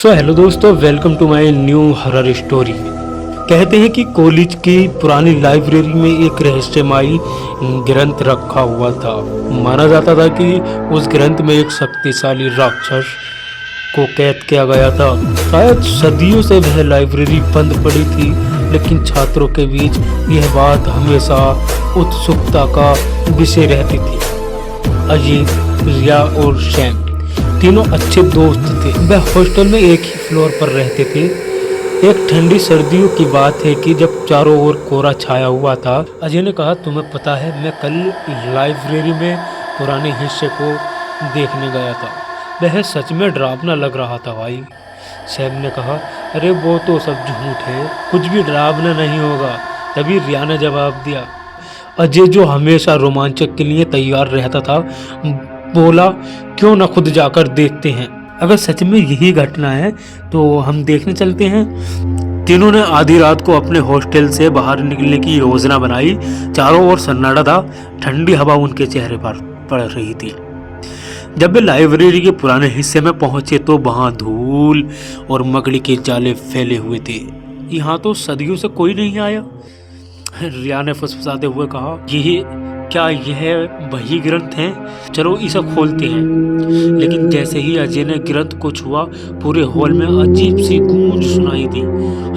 Hello दोस्तों, welcome to my new horror story. कहते हैं कि कॉलेज की पुरानी लाइब्रेरी में एक रहस्यमयी ग्रंथ रखा हुआ था। माना जाता था कि उस ग्रंथ में एक शक्तिशाली राक्षस को कैद किया गया था। शायद सदियों से वह लाइब्रेरी बंद पड़ी थी, लेकिन छात्रों के बीच यह बात हमेशा उत्सुकता का विषय रहती थी। अजीत, रिया और सैम तीनों अच्छे दोस्त थे। वह हॉस्टल में एक ही फ्लोर पर रहते थे। एक ठंडी सर्दियों की बात है कि जब चारों ओर कोहरा छाया हुआ था, अजय ने कहा, तुम्हें पता है, मैं कल लाइब्रेरी में पुराने हिस्से को देखने गया था। वह सच में डरावना लग रहा था भाई। सैम ने कहा, अरे वो तो सब झूठ है, कुछ भी डरावना नहीं होगा। तभी रिया ने जवाब दिया। अजय, जो हमेशा रोमांचक के लिए तैयार रहता था, बोला, क्यों ना खुद जाकर देखते हैं। अगर सच में यही घटना है तो हम देखने चलते हैं। तीनों ने आधी रात को अपने हॉस्टल से बाहर निकलने की योजना बनाई। चारों ओर सन्नाटा था, ठंडी हवा उनके चेहरे पर पड़ रही थी। जब वे लाइब्रेरी के पुराने हिस्से में पहुंचे तो वहां धूल और मकड़ी के जाले फैले हुए थे। यहाँ तो सदियों से कोई नहीं आया। रिया ने फुसफुसाते हुए कहा, क्या यह वही ग्रंथ है? चलो इसे खोलते हैं। लेकिन जैसे ही अजय ने ग्रंथ को छुआ, पूरे हॉल में अजीब सी गूंज सुनाई दी।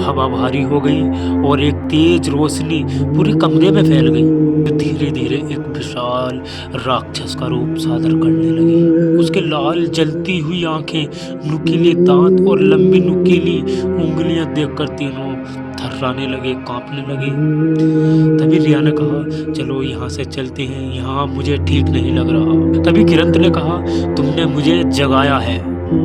हवा भारी हो गई और एक तेज रोशनी पूरे कमरे में फैल गई। धीरे धीरे एक विशाल राक्षस का रूप सादर करने लगी। उसके लाल जलती हुई आंखें, नुकीले दांत और लंबी नुकीली उंगलियां देखकर तीनों थर्राने लगे, कांपने लगे। तभी रिया ने कहा, चलो यहाँ से चलते हैं, यहाँ मुझे ठीक नहीं लग रहा। तभी किरंत ने कहा, तुमने मुझे जगाया है।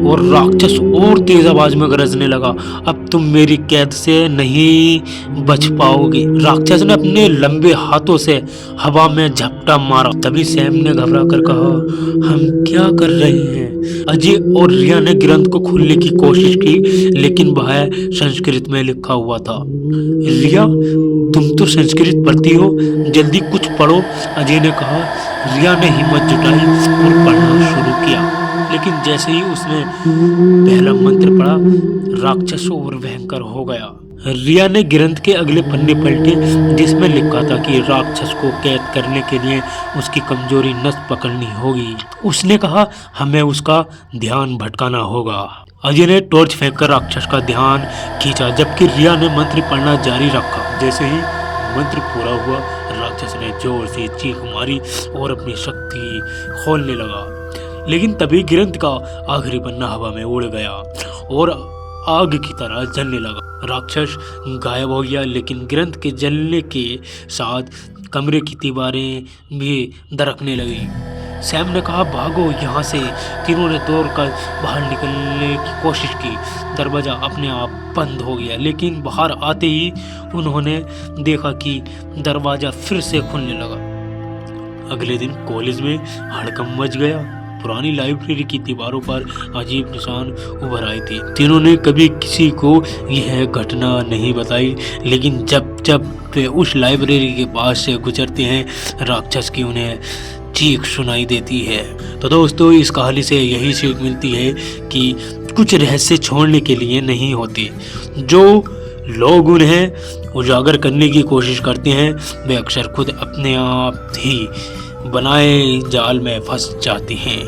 और राक्षस और तेज आवाज में गरजने लगा, अब तुम मेरी कैद से नहीं बच पाओगे। राक्षस ने अपने लंबे हाथों से हवा में झपटा मारा। तभी सैम ने घबरा कर कहा, हम क्या कर रहे हैं? अजय और रिया ने ग्रंथ को खोलने की कोशिश की, लेकिन वह संस्कृत में लिखा हुआ था। रिया, तुम तो संस्कृत पढ़ती हो, जल्दी कुछ पढ़ो, अजय ने कहा। रिया ने हिम्मत जुटाई और पढ़ना शुरू किया। लेकिन जैसे ही उसने पहला मंत्र पढ़ा, राक्षस और भयंकर हो गया। रिया ने ग्रंथ के अगले पन्ने पलटे, जिसमें लिखा था कि राक्षस को कैद करने के लिए उसकी कमजोरी नस पकड़नी होगी। उसने कहा, हमें उसका ध्यान भटकाना होगा। अजय ने टॉर्च फेंककर राक्षस का ध्यान खींचा, जबकि रिया ने मंत्र पढ़ना जारी रखा। जैसे ही मंत्र पूरा हुआ, राक्षस ने जोर से चीख मारी और अपनी शक्ति खोलने लगा। लेकिन तभी ग्रंथ का आखिरी पन्ना हवा में उड़ गया और आग की तरह जलने लगा। राक्षस गायब हो गया, लेकिन ग्रंथ के जलने के साथ कमरे की दीवारें भी दरकने लगी। सैम ने कहा, भागो यहाँ से। तीनों ने दौड़कर बाहर निकलने की कोशिश की। दरवाजा अपने आप बंद हो गया, लेकिन बाहर आते ही उन्होंने देखा कि दरवाजा फिर से खुलने लगा। अगले दिन कॉलेज में हड़कंप मच गया। पुरानी लाइब्रेरी की दीवारों पर अजीब निशान उभर आए थे। तीनों ने कभी किसी को यह घटना नहीं बताई, लेकिन जब जब वे उस लाइब्रेरी के पास से गुजरते हैं, राक्षस की उन्हें चीख सुनाई देती है। तो दोस्तों, इस कहानी से यही सीख मिलती है कि कुछ रहस्य छोड़ने के लिए नहीं होते। जो लोग उन्हें उजागर करने की कोशिश करते हैं, वे अक्सर खुद अपने आप ही बनाए जाल में फंस जाते हैं।